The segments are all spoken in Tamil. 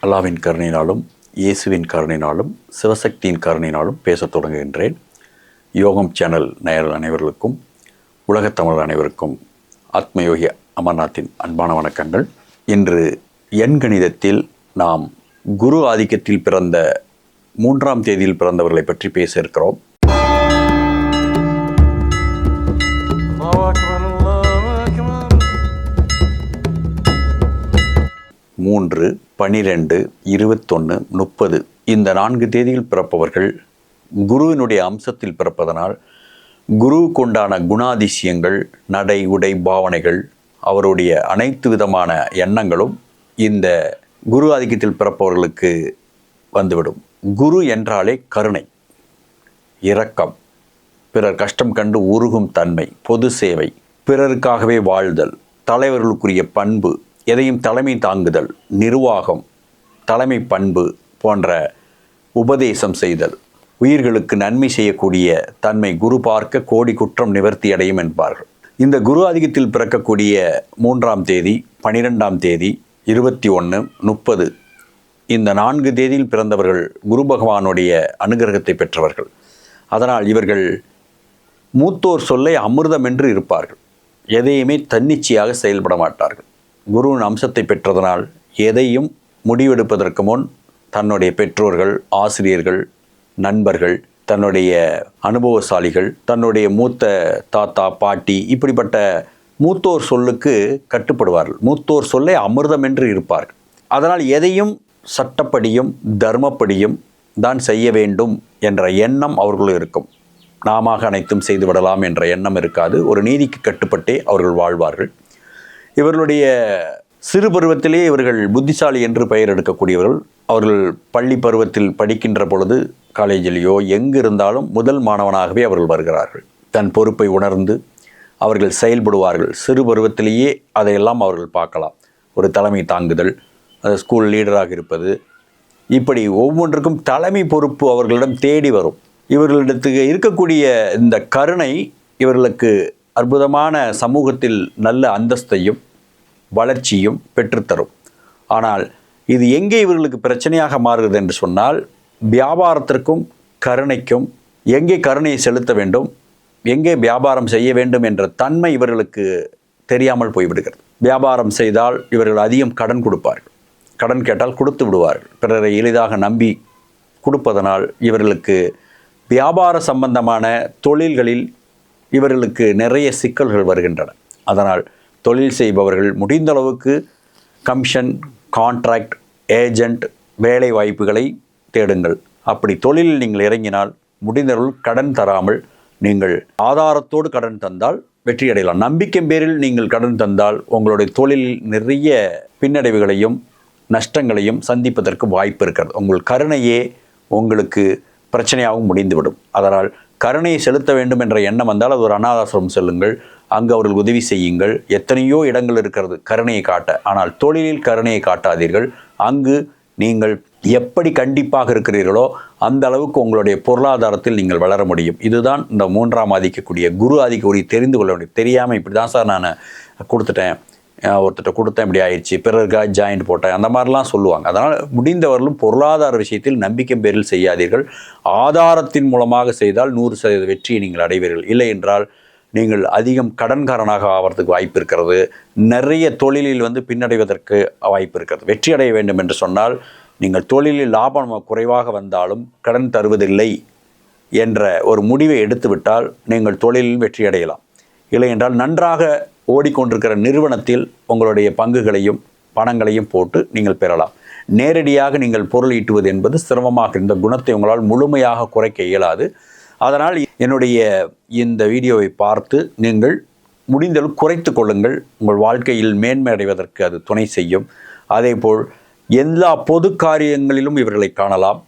அல்லாவின் கருணையினாலும் இயேசுவின் கருணையினாலும் சிவசக்தியின் கருணையினாலும் பேசத் தொடங்குகின்றேன். யோகம் சேனல் நேயர்கள் அனைவர்களுக்கும் உலகத்தமிழர் அனைவருக்கும் ஆத்மயோகி அமர்நாத்தின் அன்பான வணக்கங்கள். இன்று எண்கணிதத்தில் நாம் குரு ஆதிக்கத்தில் பிறந்த 3ஆம் தேதியில் பிறந்தவர்களை பற்றி பேச இருக்கிறோம். 3, 12, 21, 30 இந்த 4 தேதியில் பிறப்பவர்கள் குருவினுடைய அம்சத்தில் பிறப்பதனால் குருவுக்கு உண்டான குணாதிசயங்கள், நடை, உடை, பாவனைகள், அவருடைய அனைத்து விதமான எண்ணங்களும் இந்த குரு ஆதிக்கத்தில் பிறப்பவர்களுக்கு வந்துவிடும். குரு என்றாலே கருணை, இரக்கம், பிறர் கஷ்டம் கண்டு உருகும் தன்மை, பொது சேவை, பிறருக்காகவே வாழ்தல், தலைவர்களுக்குரிய பண்பு, எதையும் தலைமை தாங்குதல், நிர்வாகம், தலைமை பண்பு போன்ற உபதேசம் செய்தல், உயிர்களுக்கு நன்மை செய்யக்கூடிய தன்மை குரு பார்க்க கோடி குற்றம் நிவர்த்தி அடையும் என்பார்கள். இந்த குரு ஆதிக்கத்தில் பிறக்கக்கூடிய 3ஆம் தேதி, 12ஆம் தேதி, 21, 30 இந்த 4 தேதியில் பிறந்தவர்கள் குரு பகவானுடைய அனுகிரகத்தை பெற்றவர்கள். அதனால் இவர்கள் மூத்தோர் சொல்லை அமிர்தம் என்று இருப்பார்கள். எதையுமே தன்னிச்சையாக செயல்பட மாட்டார்கள். குருவின் அம்சத்தை பெற்றதனால் எதையும் முடிவெடுப்பதற்கு முன் தன்னுடைய பெற்றோர்கள், ஆசிரியர்கள், நண்பர்கள், தன்னுடைய அனுபவசாலிகள், தன்னுடைய மூத்த தாத்தா, பாட்டி, இப்படிப்பட்ட மூத்தோர் சொல்லுக்கு கட்டுப்படுவார்கள். மூத்தோர் சொல்லை அமிர்தம் என்று இருப்பார்கள். அதனால் எதையும் சட்டப்படியும் தர்மப்படியும் தான் செய்ய வேண்டும் என்ற எண்ணம் அவர்களும் இருக்கும். நாம அனைத்தும் செய்துவிடலாம் என்ற எண்ணம் இருக்காது. ஒரு நீதிக்கு கட்டுப்பட்டே அவர்கள் வாழ்வார்கள். இவர்களுடைய சிறு பருவத்திலேயே இவர்கள் புத்திசாலி என்று பெயர் எடுக்கக்கூடியவர்கள். அவர்கள் பள்ளி பருவத்தில் படிக்கின்ற பொழுது காலேஜிலேயோ எங்கு இருந்தாலும் முதல் மாணவனாகவே அவர்கள் வருகிறார்கள். தன் பொறுப்பை உணர்ந்து அவர்கள் செயல்படுவார்கள். சிறு பருவத்திலேயே அதையெல்லாம் அவர்கள் பார்க்கலாம். ஒரு தலைமை தாங்குதல், அது ஸ்கூல் லீடராக இருப்பது, இப்படி ஒவ்வொன்றுக்கும் தலைமை பொறுப்பு அவர்களிடம் தேடி வரும். இவர்களிடத்துக்கு இருக்கக்கூடிய இந்த கருணை இவர்களுக்கு அற்புதமான சமூகத்தில் நல்ல அந்தஸ்தையும் வளர்ச்சியும் பெற்றுத்தரும். ஆனால் இது எங்கே இவர்களுக்கு பிரச்சனையாக மாறுகிறது என்று சொன்னால், வியாபாரத்திற்கும் கருணைக்கும் எங்கே கருணையை செலுத்த வேண்டும், எங்கே வியாபாரம் செய்ய வேண்டும் என்ற தன்மை இவர்களுக்கு தெரியாமல் போய்விடுகிறது. வியாபாரம் செய்தால் இவர்கள் அதிகம் கடன் கொடுப்பார்கள். கடன் கேட்டால் கொடுத்து விடுவார்கள். பிறரை எளிதாக நம்பி கொடுப்பதனால் இவர்களுக்கு வியாபார சம்பந்தமான தொழில்களில் இவர்களுக்கு நிறைய சிக்கல்கள் வருகின்றன. அதனால் தொழில் செய்பவர்கள் முடிந்த அளவுக்கு கமிஷன், கான்ட்ராக்ட், ஏஜெண்ட், வேலை வாய்ப்புகளை தேடுங்கள். அப்படி தொழிலில் நீங்கள் இறங்கினால் முடிந்தவர்கள் கடன் தராமல் நீங்கள் ஆதாரத்தோடு கடன் தந்தால் வெற்றி அடையலாம். நம்பிக்கை பேரில் நீங்கள் கடன் தந்தால் உங்களுடைய தொழிலில் நிறைய பின்னடைவுகளையும் நஷ்டங்களையும் சந்திப்பதற்கு வாய்ப்பு இருக்கிறது. உங்கள் கருணையே உங்களுக்கு பிரச்சனையாகவும் முடிந்துவிடும். அதனால் கருணையை செலுத்த வேண்டும் என்ற எண்ணம் வந்தால் அது ஒரு அநாதாசிரமம் செல்லுங்கள். அங்கு அவர்கள் உதவி செய்யுங்கள். எத்தனையோ இடங்கள் இருக்கிறது கருணையை காட்ட. ஆனால் தொழிலில் கருணையை காட்டாதீர்கள். அங்கு நீங்கள் எப்படி கண்டிப்பாக இருக்கிறீர்களோ அந்த அளவுக்கு உங்களுடைய பொருளாதாரத்தில் நீங்கள் வளர முடியும். இதுதான் இந்த 3ஆம் ஆதிக்கக்கூடிய குரு ஆதிக்கக்கூடிய தெரிந்து கொள்ள வேண்டிய. தெரியாமல் இப்படி தான் சார் நான் கொடுத்துட்டேன், ஒருத்தட்ட கொடுத்தேன், இப்படி ஆயிடுச்சு, பிறருக்காக ஜாயிண்ட் போட்டேன், அந்த மாதிரிலாம் சொல்லுவாங்க. அதனால் முடிந்தவர்களும் பொருளாதார விஷயத்தில் நம்பிக்கை பேரில் செய்யாதீர்கள். ஆதாரத்தின் மூலமாக செய்தால் 100% வெற்றியை நீங்கள் அடைவீர்கள். இல்லை என்றால் நீங்கள் அதிகம் கடன்காரனாக ஆவறதுக்கு வாய்ப்பு இருக்கிறது. நிறைய தொழிலில் பின்னடைவதற்கு வாய்ப்பு இருக்கிறது. வெற்றி அடைய வேண்டும் என்று சொன்னால் நீங்கள் தொழிலில் லாபம் குறைவாக வந்தாலும் கடன் தருவதில்லை என்ற ஒரு முடிவை எடுத்துவிட்டால் நீங்கள் தொழிலில் வெற்றி அடையலாம். இல்லை என்றால் நன்றாக ஓடிக்கொண்டிருக்கிற நிறுவனத்தில் உங்களுடைய பங்குகளையும் பணங்களையும் போட்டு நீங்கள் பெறலாம். நேரடியாக நீங்கள் பொருள் ஈட்டுவது என்பது சிரமமாக, இந்த குணத்தை உங்களால் முழுமையாக குறைக்க இயலாது. அதனால் என்னுடைய இந்த வீடியோவை பார்த்து நீங்கள் முடிந்தளவு குறைத்து கொள்ளுங்கள். உங்கள் வாழ்க்கையில் மேன்மை அடைவதற்கு அது துணை செய்யும். அதேபோல் எல்லா பொது காரியங்களிலும் இவர்களை காணலாம்.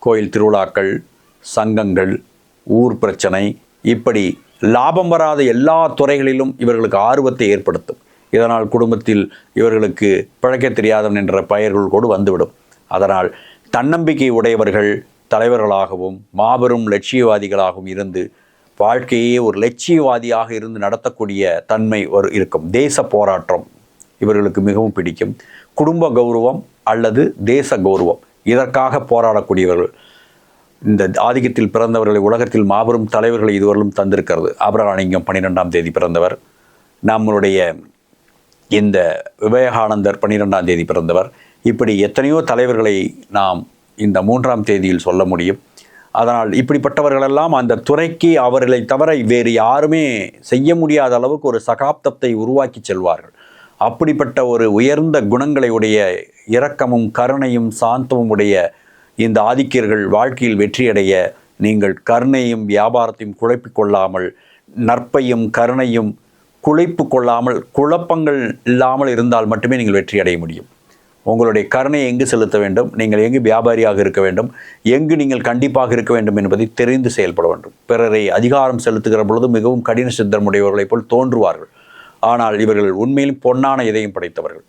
கோயில் திருவிழாக்கள், சங்கங்கள், ஊர் பிரச்சனை, இப்படி லாபம் வராத எல்லா துறைகளிலும் இவர்களுக்கு ஆர்வத்தை ஏற்படுத்தும். இதனால் குடும்பத்தில் இவர்களுக்கு பிழைக்க தெரியாதவன் என்ற பெயர்கள் கூட வந்துவிடும். அதனால் தன்னம்பிக்கை உடையவர்கள் தலைவர்களாகவும் மாபெரும் லட்சியவாதிகளாகவும் இருந்து வாழ்க்கையே ஒரு லட்சியவாதியாக இருந்து நடத்தக்கூடிய தன்மை இருக்கும். தேச போராட்டம் இவர்களுக்கு மிகவும் பிடிக்கும். குடும்ப கௌரவம், அல்லது தேச கௌரவம் இதற்காக போராடக்கூடியவர்கள். இந்த ஆதிக்கத்தில் பிறந்தவர்களை உலகத்தில் மாபெரும் தலைவர்களை இதுவரையிலும் தந்திருக்கிறது. ஆபிரகாலிங்கம் 12ஆம் தேதி பிறந்தவர். நம்மளுடைய இந்த விவேகானந்தர் 12ஆம் தேதி பிறந்தவர். இப்படி எத்தனையோ தலைவர்களை நாம் இந்த 3ஆம் தேதியில் சொல்ல முடியும். அதனால் இப்படிப்பட்டவர்களெல்லாம் அந்த துறைக்கு அவர்களை தவிர வேறு யாருமே செய்ய முடியாத அளவுக்கு ஒரு சகாப்தத்தை உருவாக்கி செல்வார்கள். அப்படிப்பட்ட ஒரு உயர்ந்த குணங்களை உடைய இரக்கமும் கருணையும் சாந்தமும் உடைய இந்த ஆதிக்கியர்கள் வாழ்க்கையில் வெற்றியடைய நீங்கள் கருணையும் வியாபாரத்தையும் குழப்பிக் கொள்ளாமல், நற்பையும் கருணையும் குழைப்பு கொள்ளாமல், குழப்பங்கள் இல்லாமல் இருந்தால் மட்டுமே நீங்கள் வெற்றி அடைய முடியும். உங்களுடைய கருணையை எங்கு செலுத்த வேண்டும், நீங்கள் எங்கு வியாபாரியாக இருக்க வேண்டும், எங்கு நீங்கள் கண்டிப்பாக இருக்க வேண்டும் என்பதை தெரிந்து செயல்பட வேண்டும். பிறரை அதிகாரம் செலுத்துகிற பொழுது மிகவும் கடின சித்தமுடையவர்களைப் போல் தோன்றுவார்கள். ஆனால் இவர்கள் உண்மையிலும் பொன்னான இதயம் படைத்தவர்கள்.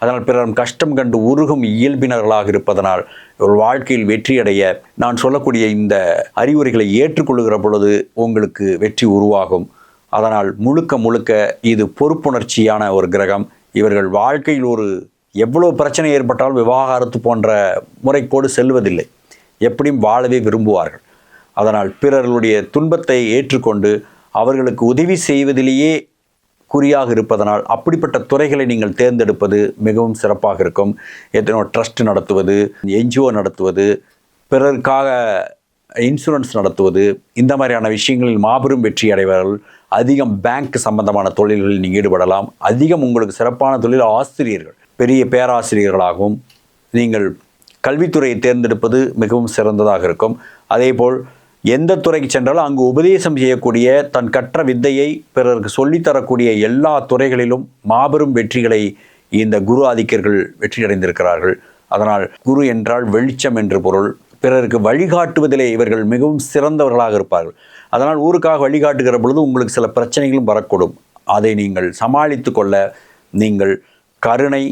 அதனால் பிறரும் கஷ்டம் கண்டு உருகும் இயல்பினர்களாக இருப்பதனால் ஒரு வாழ்க்கையில் வெற்றியடைய நான் சொல்லக்கூடிய இந்த அறிவுரைகளை ஏற்றுக்கொள்ளுகிற பொழுது உங்களுக்கு வெற்றி உருவாகும். அதனால் முழுக்க முழுக்க இது பொறுப்புணர்ச்சியான ஒரு கிரகம். இவர்கள் வாழ்க்கையில் ஒரு எவ்வளோ பிரச்சனை ஏற்பட்டாலும் விவாகரத்து போன்ற முறைக்கோடு செல்வதில்லை. எப்படியும் வாழவே விரும்புவார்கள். அதனால் பிறர்களுடைய துன்பத்தை ஏற்றுக்கொண்டு அவர்களுக்கு உதவி செய்வதிலேயே குறியாக இருப்பதனால் அப்படிப்பட்ட துறைகளை நீங்கள் தேர்ந்தெடுப்பது மிகவும் சிறப்பாக இருக்கும். எத்தனையோ ட்ரஸ்ட் நடத்துவது, என்ஜிஓ நடத்துவது, பிறருக்காக இன்சூரன்ஸ் நடத்துவது, இந்த மாதிரியான விஷயங்களில் மாபெரும் வெற்றி அடைவார்கள். அதிகம் பேங்க் சம்பந்தமான தொழில்களில் நீங்கள் ஈடுபடலாம். அதிகம் உங்களுக்கு சிறப்பான தொழில் ஆசிரியர்கள், பெரிய பேராசிரியர்களாகவும் நீங்கள் கல்வித்துறையை தேர்ந்தெடுப்பது மிகவும் சிறந்ததாக இருக்கும். அதேபோல் எந்த துறைக்கு சென்றாலும் அங்கு உபதேசம் செய்யக்கூடிய, தன் கற்ற வித்தையை பிறருக்கு சொல்லித்தரக்கூடிய எல்லா துறைகளிலும் மாபெரும் வெற்றிகளை இந்த குரு ஆதிக்கர்கள் வெற்றியடைந்திருக்கிறார்கள். அதனால் குரு என்றால் வெளிச்சம் என்று பொருள். பிறருக்கு வழிகாட்டுவதிலே இவர்கள் மிகவும் சிறந்தவர்களாக இருப்பார்கள். அதனால் ஊருக்காக வழிகாட்டுகிற பொழுது உங்களுக்கு சில பிரச்சனைகளும் வரக்கூடும். அதை நீங்கள் சமாளித்து கொள்ள நீங்கள் கருணை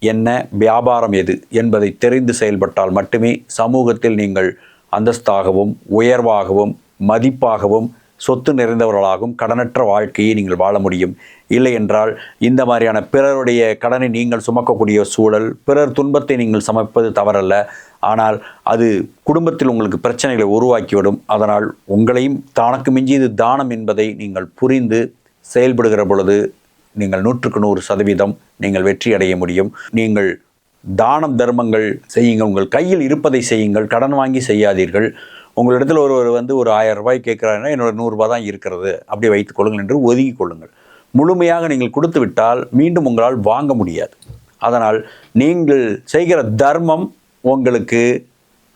என்ன, வியாபாரம் எது என்பதை தெரிந்து செயல்பட்டால் மட்டுமே சமூகத்தில் நீங்கள் அந்தஸ்தாகவும் உயர்வாகவும் மதிப்பாகவும் சொத்து நிறைந்தவர்களாகவும் கடனற்ற வாழ்க்கையை நீங்கள் வாழ முடியும். இல்லை என்றால் இந்த மாதிரியான பிறருடைய கடனை நீங்கள் சுமக்கக்கூடிய சூழல், பிறர் துன்பத்தை நீங்கள் சமைப்பது தவறல்ல. ஆனால் அது குடும்பத்தில் உங்களுக்கு பிரச்சனைகளை உருவாக்கிவிடும். அதனால் உங்களையும் தனக்கு மிஞ்சியது தானம் என்பதை நீங்கள் புரிந்து செயல்படுகிற பொழுது நீங்கள் 100% நீங்கள் வெற்றி அடைய முடியும். நீங்கள் தானம் தர்மங்கள் செய்யுங்கள். உங்கள் கையில் இருப்பதை செய்யுங்கள். கடன் வாங்கி செய்யாதீர்கள். உங்களிடத்தில் ஒருவர் ஒரு 1000 ரூபாய் கேட்குறாருன்னா என்னோட 100 ரூபாய் தான் இருக்கிறது, அப்படி வைத்துக் கொள்ளுங்கள் என்று ஒதுக்கி கொள்ளுங்கள். முழுமையாக நீங்கள் கொடுத்து விட்டால் மீண்டும் உங்களால் வாங்க முடியாது. அதனால் நீங்கள் செய்கிற தர்மம் உங்களுக்கு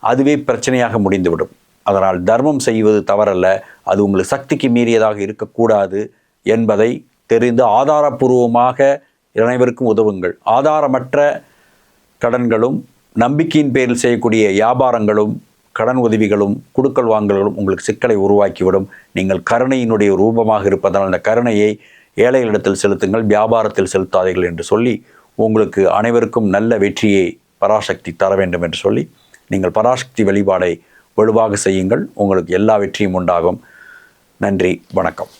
அதுவே பிரச்சனையாக முடிந்துவிடும். அதனால் தர்மம் செய்வது தவறல்ல, அது உங்களுக்கு சக்திக்கு மீறியதாக இருக்கக்கூடாது என்பதை தெரிந்து ஆதாரபூர்வமாக அனைவருக்கும் உதவுங்கள். ஆதாரமற்ற கடன்களும் நம்பிக்கையின் பேரில் செய்யக்கூடிய வியாபாரங்களும் கடன் உதவிகளும் குடுக்கல் வாங்கல்களும் உங்களுக்கு சிக்கலை உருவாக்கிவிடும். நீங்கள் கருணையினுடைய ரூபமாக இருப்பதனால் அந்த கருணையை ஏழைகளிடத்தில் செலுத்துங்கள், வியாபாரத்தில் செலுத்தாதீர்கள் என்று சொல்லி உங்களுக்கு அனைவருக்கும் நல்ல வெற்றியை பராசக்தி தர வேண்டும் என்று சொல்லி நீங்கள் பராசக்தி வழிபாடை வலுவாக செய்யுங்கள். உங்களுக்கு எல்லா வெற்றியும் உண்டாகும். நன்றி, வணக்கம்.